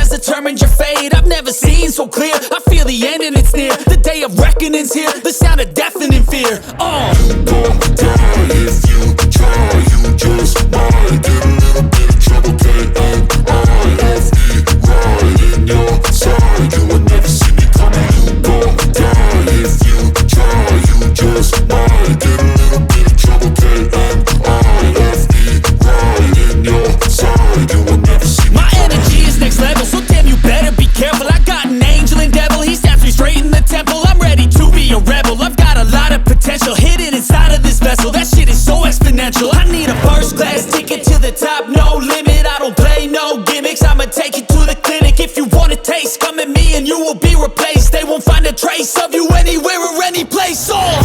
has determined your fate. I've never seen so clear. I feel the end and it's near. The day of reckoning's here. The sound of deafening fear. You gon' die if you try. You just might get a little bit of trouble. KIFE, right in your side. You will never see me coming. You gon' die if you try. You just might get a little bit of trouble. KIFE, right in your side. You will never see me My coming. energy is next level, so damn you better be careful. I got an angel and devil, he stabs me straight in the temple. I'm ready to be a rebel, I've got a lot of potential hidden inside of this vessel. That shit is so exponential. I need a first class ticket to the top, no limit. I don't play no gimmicks, I'ma take you to the clinic. If you want a taste, come at me and you will be replaced. They won't find a trace of you anywhere or any place. Oh!